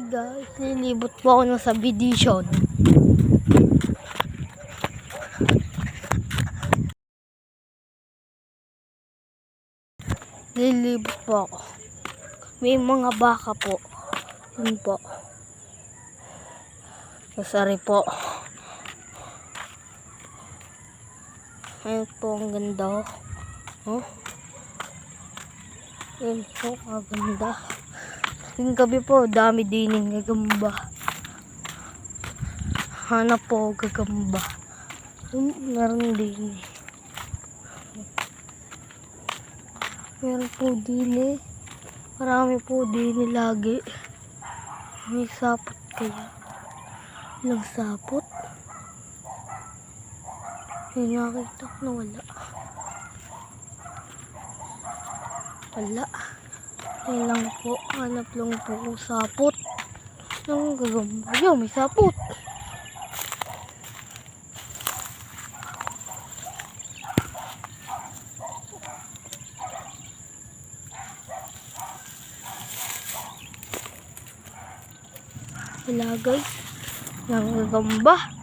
Guys, nilibot po ako ng subdivision. Nilibot po ako. May mga baka po. Yun po. Masari po. Ayun po, ang ganda. Oh. Ayun po, ang ganda. Yung gabi po, dami din yung gagamba. Hanap po gagamba. Meron din. Meron po din. Marami po din lagi. May sapot kaya. Ilang sapot. May nakita ko na wala. Wala. Yan lang po. Hanap lang po kung sapot. Ang gagamba. Yo, may sapot. Wala guys. Ang gagamba.